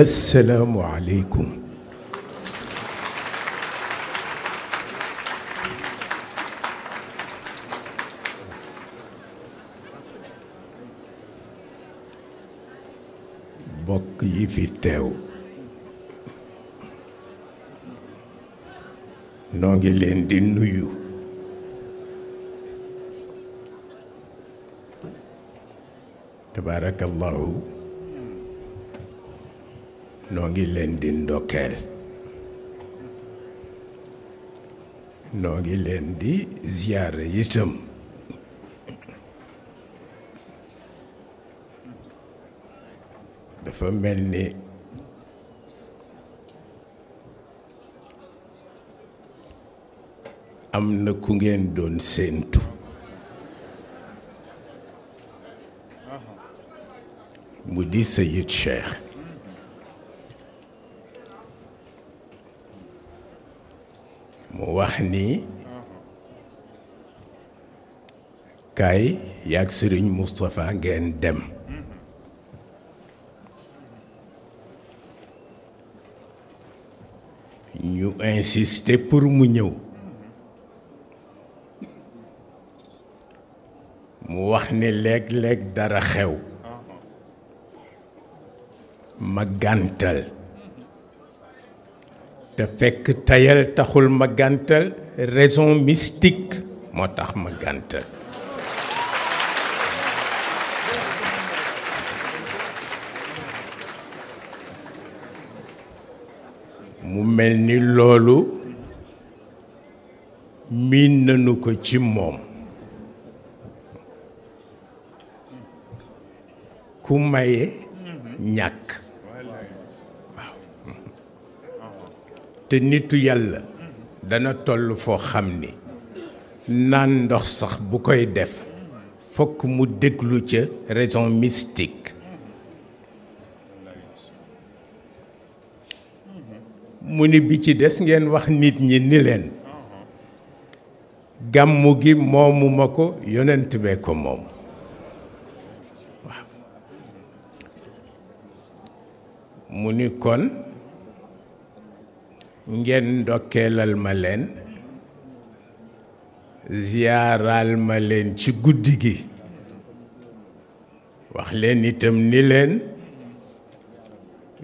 السلام عليكم. bokk yi fi teew noo ngi leen di nuyu tabarakallahu noo ngi leen di ndokkeel noo ngi leen di ziyaara itam dafa mel ni am na ku ngeen doon séentu mu di Sayid Cheikh mu wax ni kaay yaag Sëriñ Moustapha ngeen dem ñu insister pour mu ñëw mu wax ni léeg-léeg dara xew ma gàntal te fekk tayal taxul ma gàntal raison mystique moo tax ma gàntal mu mel ni loolu miin nañu ko ci moom ku maye ñàkk waaw te nitu yàlla dana toll foo xam ni naan ndox sax bu koy def fokk mu déglu ca raison mystique mu ni bi ci des ngeen wax nit ñi ni leen gàmmu gi moomuma ko yonent bee ko moom waaw mu ni kon ngeen ndokkeelal ma leen ziyaaral ma leen ci guddi gi wax leen itam ni leen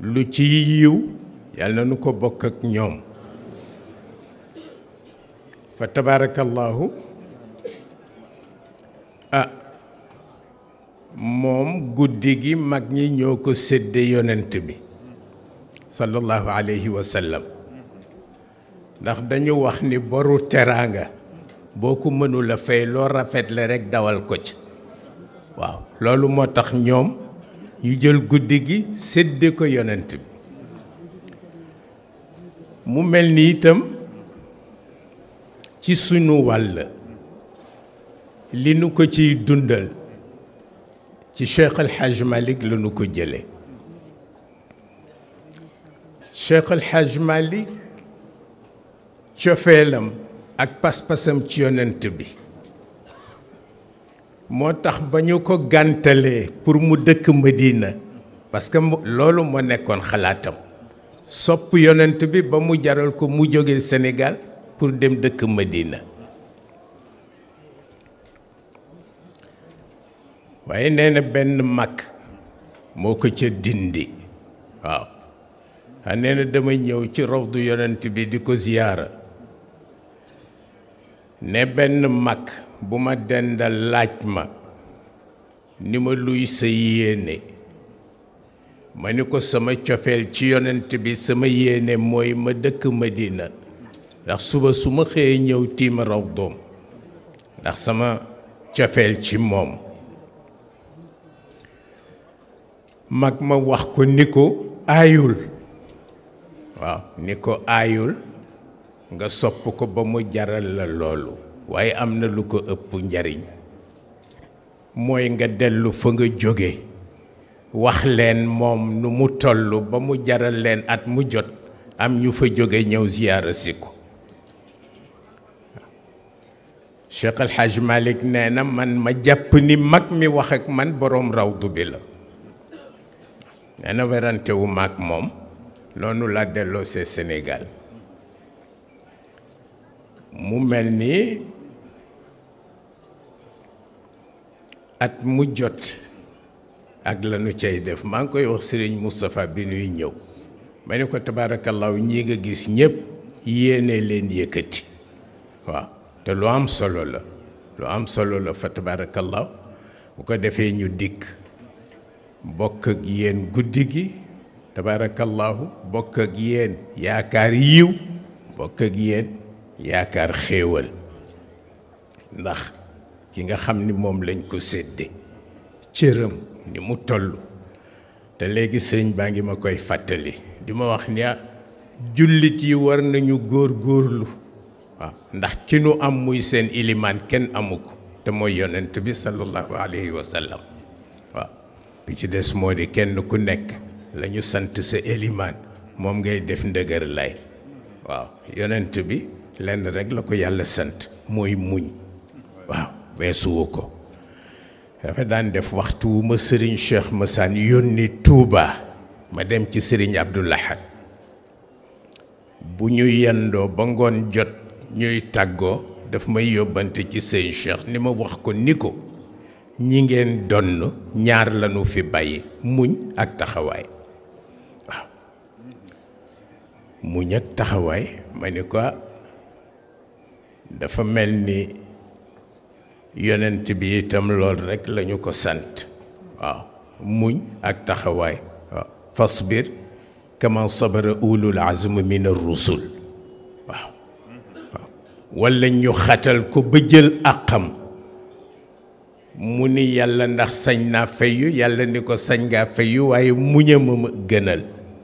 lu ci yiw yàlla na nu ko bokk ak ñoom fa tabarakallahu moom guddi gi mag ñi ñoo ko sédde yonent bi sallallahu alayhi wa sallam ndax dañu wax ni boru teraanga boo ko mënula fay loo rafet la rekk dawal ko ci waaw loolu moo tax ñoom ñu jël guddi gi sédde ko yonent bi mu mel ni itam ci sunu wàll li nu ko ciy dundal ci Cheikh El Hadj Malick la nu ko jële Cheikh El Hadj Malick cofeelam ak pas-pasam ci yonent bi moo tax ba ñu ko gàntalee pour mu dëkk Medina parce que loolu moo nekkoon xalaatam sopp yonent bi ba mu jaral ko mu jóge Sénégal pour dem dëkk Medina waaye nee na benn mag moo ko ca dindi waaw nee na dama ñëw ci rawdu yonent bi di ko ziyaara ne benn mag bu ma dendal laaj ma ni ma luy sa yéene ma ni ko sama cofeel ci yonent bi sama yéene mooy ma dëkk Medina ndax suba su ma xëyee ñëw tiima raw doom ndax sama cofeel ci moom mag ma wax ko ni ko aayul waaw ni ko aayul nga sopp ko ba mu jaral la loolu waaye am na lu ko ëpp njariñ mooy nga dellu fa nga jóge wax leen moom nu mu toll ba mu jaral leen at mu jot am ñu fa jóge ñëw ziyaara si ko Cheikh El Hadj Malick nee na man ma jàpp ni mag mi wax ak man boroom rawdu bi la nee na werante wu maag moom noonu la delloo see Sénégal mu mel ni at mu jot ak lañu cay def maa ngi koy wax Serigne Moustapha bi nuy ñëw ma ne ko tabaarakallaahu ñii nga gis ñëpp yéene leen yëkkati waaw te lu am solo la fa tabaarakallaahu bu ko defee ñu dikk bokk ak yéen guddi gi tabaarakallaahu bokk ak yéen yaakaar yiw bokk ak yéen yaakaar xéewal ndax ki nga xam ni moom lañ ko sédde cëram ni mu toll te léegi sëñ baa ngi ma koy fàttali di ma wax ni jullit yi war nañu góorgóorlu waaw ndax ki nu am muy seen ilimaan kenn amu ko te mooy yonent bi sallallahu alayhi wa sallam waaw bi ci des moo di kenn ku nekk la ñu sant sa ilimaan moom ngay def ndëgër lay waaw yonent bi lenn rek la ko yàlla sant mooy muñ waaw weesuwu ko dafa daan def waxtu wu ma sëriñ Cheikh Masaan yónni Tuuba ma dem ci sëriñ Abdou Lahad bu ñu yendoo ba ngoon jot ñuy tàggoo daf may yóbbante ci sëriñ Cheikh ni ma wax ko ni ko ñi ngeen donn ñaar lañu fi bàyyi muñ ak taxawaay waaw muñ ak taxawaay ma ni ko dafa mel ni yonent bi itam lool rekk lañu ko sant waaw muñ ak taxawaay waaw fasbir kama sabara ulul azm min ar-rusul waaw waaw walla ñu xatal ko ba jël àqam mu ni yàlla ndax sañ naa fayu yàlla ni ko sañ ngaa fayu waaye muña ma gënal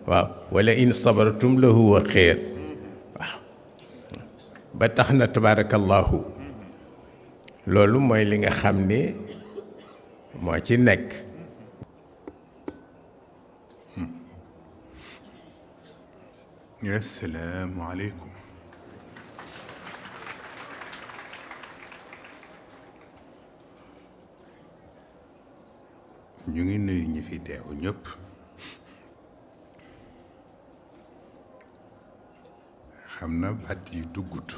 waaw wala in sabartum la huwa xeer waaw ba tax na tabarakallahu loolu mooy li nga xam ni moo ci nekk assalaamu aleykum ñu ngi nuyu ñi fi teew ñëpp xam na baat yi duggut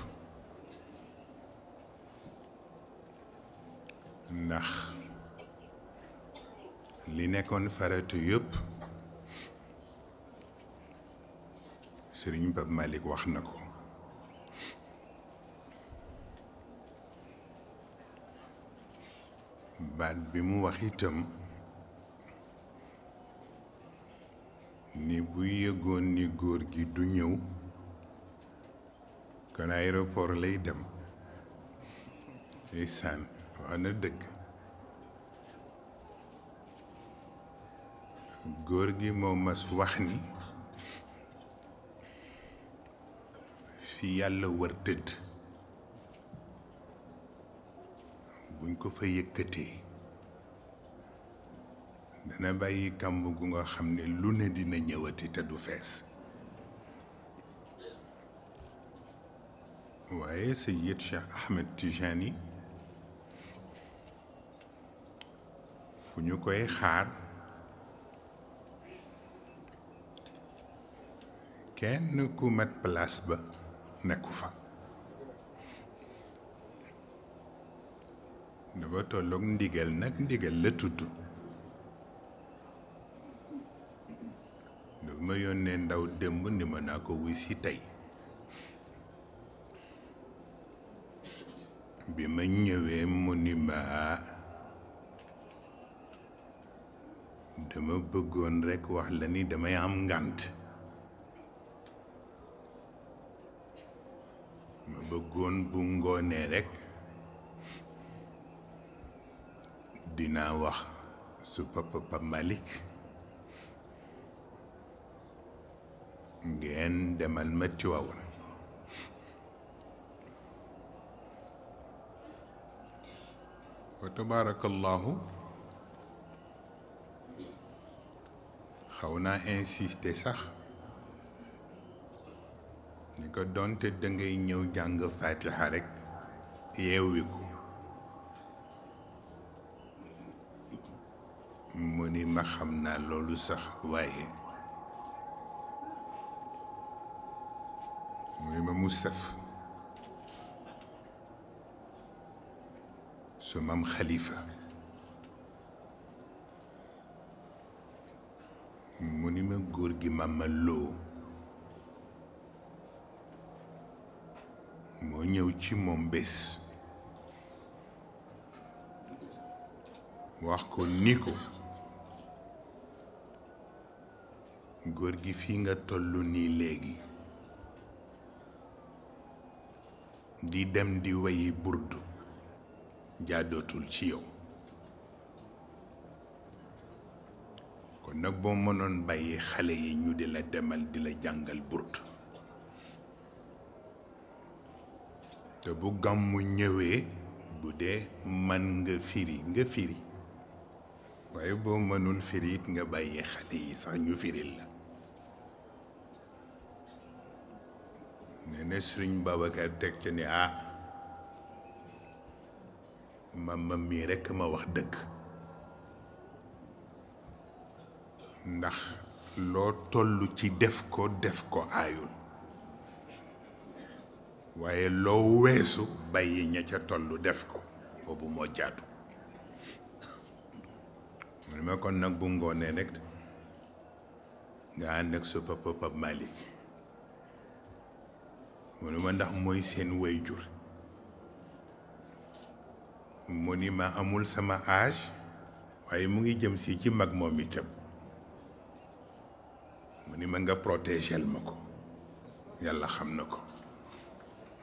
ndax li nekkoon faratu yëpp Sëriñ Pape Malick wax na ko baat bi mu wax itam ni bu yëgoon ni góor gi du ñëw kon aéroport lay dem ndeysaan wax na dëgg góor gi moo mas wax ni fi yàlla war tëdd buñ ko fa yëkkatee dana bàyyi kàmb gu nga xam ne lu ne dina ñëwati te du fees waaye Seyyid Cheikh Ahmed Tidiane fu ñu koy xaar kenn ku mat place ba nekku fa dafa tolloog ndigal nag ndigal la tudd dafa ma yónnee ndaw démb ni ma naa ko wuy si tey bi ma ñëwee mu ni ma dama bëggoon rekk wax la ni damay am ngànt ma bëggoon bu ngoonee rekk dinaa wax su papa Malick ngeen demal ma Tiwaawan wa tabarakallahu xaw naa insister sax ni ko doonte dangay ñëw jàng Fatiha rekk yeewi ko mu ni ma xam naa loolu sax waaye mu ni ma Moustapha su maam Khalifa mu ni ma góor gi Mama Lo moo ñëw ci moom bés wax ko ni ko góor gi fii nga tollu nii léegi di dem di wayi burdu jaadootul ci yow kon nag boo mënoon bàyyi xale yi ñu di la demal di la jàngal burdu te bu gàmmu ñëwee bu dee man nga firi waaye boo mënul firi it nga bàyyi xale yi sax ñu firil la nee na Sëriñ Babacar teg ca ni mama mii rekk ma wax dëgg ndax loo tollu ci def ko aayul waaye loo weesu bàyyi ña ca tollu def ko boobu moo jaatu mu ne ma kon nag bu ngoonee rek nga ànd ak sa papa Malick mu ne ma ndax mooy seen waajur mu ni ma amul sama âge waaye mu ngi jëm si ci mag moom itam mu ni ma nga protégel ma ko yàlla xam na ko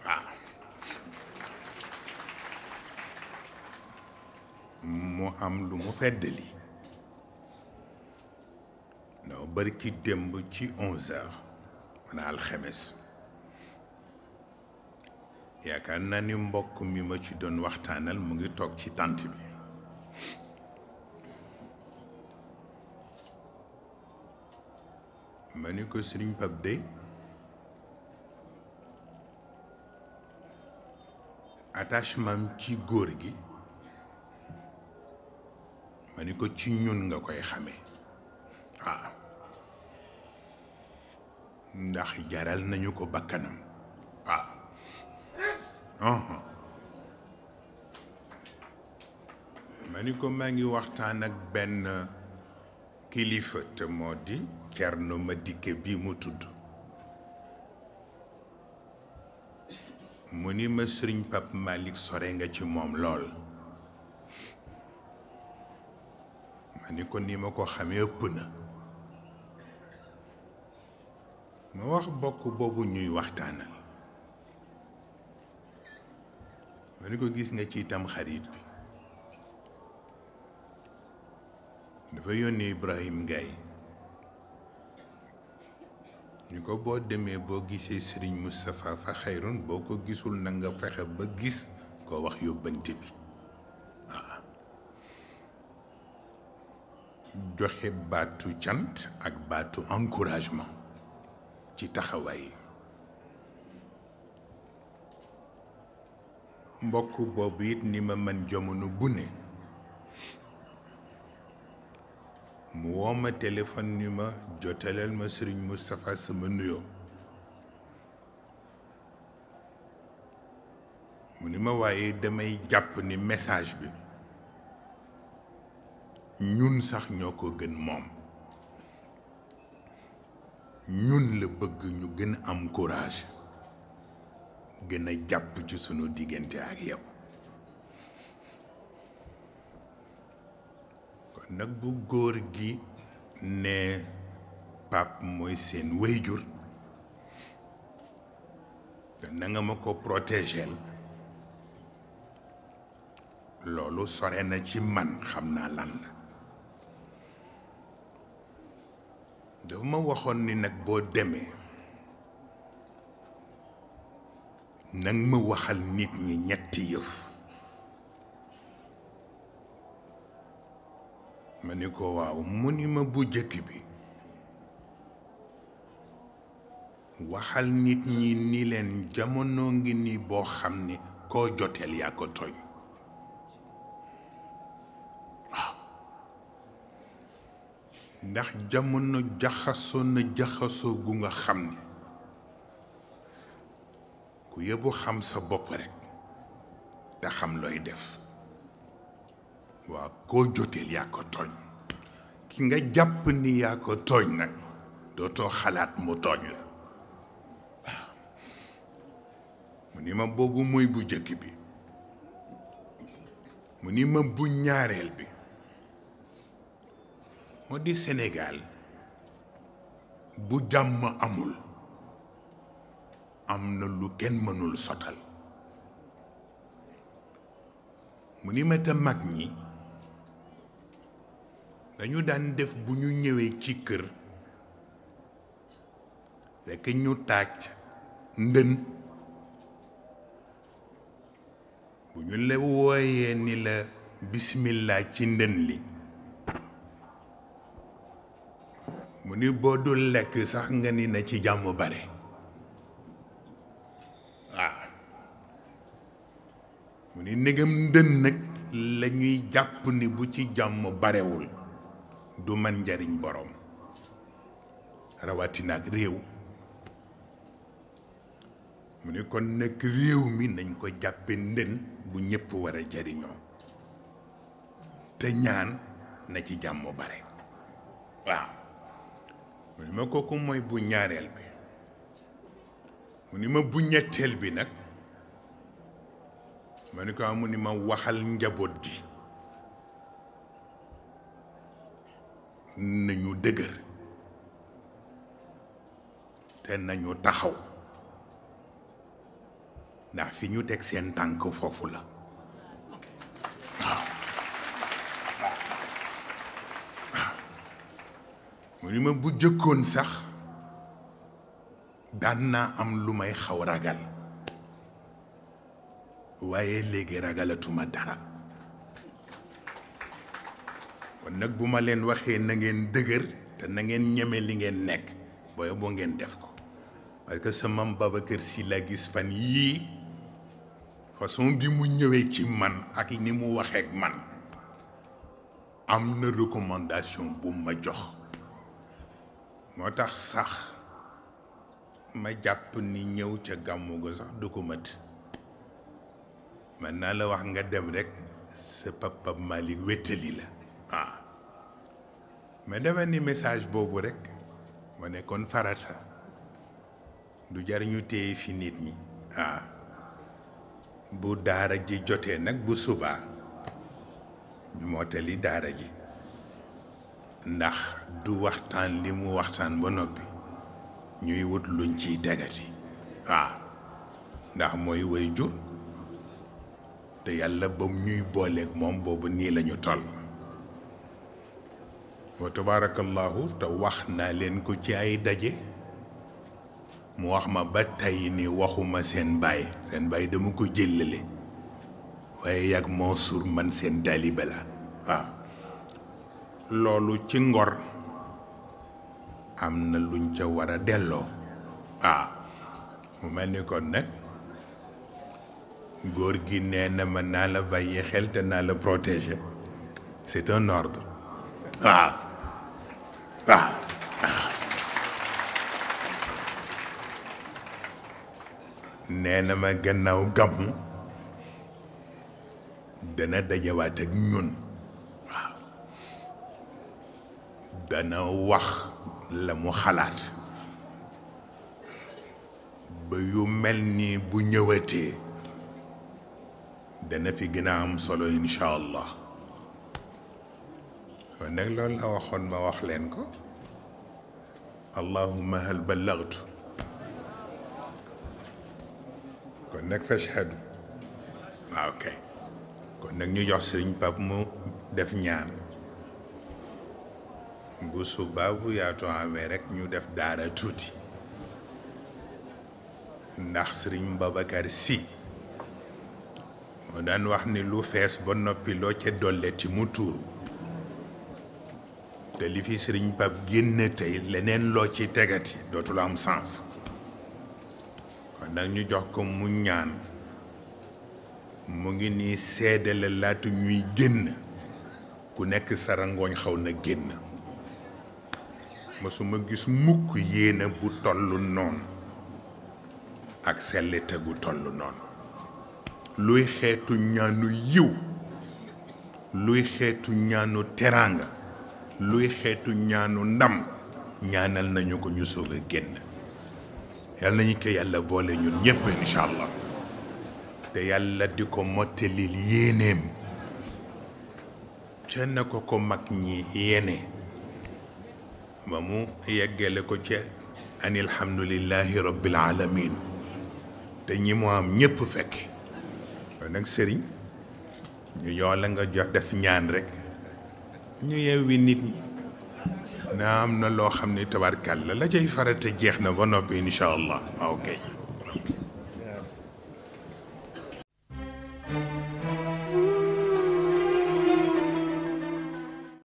waaw mu am lu mu feddali non bari ki démb ci 11h maanaam alxemes yaakaar naa ni mbokk mi ma ci doon waxtaanal mu ngi toog ci tànt bi ma ni ko Sëriñ Pape dey attachement ci góor gi ma ni ko ci ñun nga koy xamee waaw ndax jaral nañu ko bakkanam waaw ma ni ko maa ngi waxtaan ak benn kilifa te moo di Cerno ma dikke bii mu tudd mu ni ma Sëriñ Pape Malick sore nga ci moom lool ma ni ko ni ma ko xamee ëpp na ma wax bokk boobu ñuy waxtaanal ma ni ko gis nga ci itam xarit bi dafa yónnee Ibrahim Gaye ñu ko boo demee boo gisee Serigne Moustapha fa xayrun boo ko gisul na nga fexe ba gis koo wax yóbbante bi waaw joxe baatu cant ak baatu encouragement ci taxawaay mbokk boobu it ni ma man jamono bu ne mu woo ma téléphone ni ma jotaleel ma Serigne Moustapha sama nuyoo mu ni ma waaye damay jàpp ni message bi ñun sax ñoo ko gën moom ñun la bëgg ñu gën am courage gën a jàpp ci sunu diggante ak yow kon nag bu góor gi ne pap mooy seen wéyjur te na nga ma ko protégeel loolu sore na ci man xam naa lan la dafa ma waxoon ni nag boo demee nag ma waxal nit ñi ñetti yëf ma ni ko waaw mu ni ma bu jëkk bi waxal nit ñi ni leen jamono ngi ni boo xam ni koo joteel yaa ko tooñ waaw ndax jamono jaxasoo na jaxasoo gu nga xam ne ku yëbu xam sa bopp rekk te xam looy def waa koo joteel yaa ko tooñ ki nga jàpp ni yaa ko tooñ nag dootoo xalaat mu tooñ la waaw mu ni ma boobu mooy bu jëkk bi mu ni ma bu ñaareel bi moo di Sénégal bu jàmm amul am na lu kenn mënul sotal mu ni ma ta mag ñi dañu daan def bu ñu ñëwee ci kër fekk ñu taaj ndën bu ñu la wooyee ni la bismillah ci ndën li mu ni boo dul lekk sax nga ni na ci jàmm bare waaw mu ni ndegam ndën nag la ñuy jàpp ni bu ci jàmm barewul du man njariñ borom rawatina ak réew mu ni kon nag réew mi nañ ko jàppe ndën bu ñépp war a jariñoo te ñaan na ci jàmm bare waaw mu ni ma kooku mooy bu ñaareel bi mu ni ma bu ñetteel bi nag ma ni ko mu ni ma waxal njaboot gi nañu dëgër te nañu taxaw ndax fi ñu teg seen tànk foofu la waaw waaw mu ni ma bu jëkkoon sax daan naa am lu may xaw ragal waaye léegi ragalatuma dara kon nag bu ma leen waxee na ngeen dëgër te na ngeen ñeme li ngeen nekk booy boo ngeen def ko parce que sa Maam Babacar Sy la gis fan yii façon bi mu ñëwee ci man ak ni mu waxeek man am na recommandation bu ma jox moo tax sax ma jàpp ni ñëw ca gàmmu go sax du ko mët man naa la wax nga dem rekk sa papa Malick wéttali la waaw mais dama ni message boobu rekk ma nekkoon farata du jar ñu téye fi nit ñi waaw bu daara ji jotee nag bu subaa ñu mottali daara ji ndax du waxtaan li mu waxtaan ba noppi ñuy wut luñ ciy tegati waaw ndax mooy way jur te yàlla ba ñuy booleeg moom boobu nii lañu toll wa tabarakallahu te wax naa leen ko ci ay daje mu wax ma ba tey ni waxuma seen baay dama ko jëllale waaye yàgg Mansour man seen taalibe la waaw loolu ci ngor am na luñ ca war a delloo waaw mu mel ni kon nag góor gi nee na ma naa la bàyyi xel te naa la protéger c'est un ordre waaw waaw nee na ma gannaaw gàmmu dana dajawaat ak ñun waaw dana wax la mu xalaat ba yu mel ni bu ñëwatee dana fi gën a am solo incha allah kon nag loolu la waxoon ma wax leen ko allahumma hal ballagtu kon nag fashhadu waaw kay kon nag ñu jox sëriñ Pape mu def ñaan bu subaa bu yaatu amee rek ñu def daara tuuti ndax sëriñ Babacar Sy moo daan wax ni lu fees ba noppi loo ca dolleti mu tuuru te li fi sëriñ Pape génne tey leneen loo ci tegati dootul am sens kon nag ñu jox ko mu ñaan mu ngi nii seede la laatu ñuy génn ku nekk sarangooñ xaw na génn mësuma gis mukk yéene bu tollu noonu ak sellite gu tollu noonu luy xeetu ñaanu yiw luy xeetu ñaanu teraanga luy xeetu ñaanu ndam ñaanal nañu ko ñu soog a génn yal nañu ko yàlla boole ñun ñépp incha allah te yàlla di ko mottalil yéeneem ca na ko mag ñi yéene ba mu yeggale ko ca ani alhamdulillahi rabbil alamin te ñi mu am ñépp fekke kon nag sëriñ ñu yoo la nga jox def ñaan rek ñu yewwi nit ñi na am na loo xam ne tabarkàlla la cay farata jeex na ba noppi incha allah ok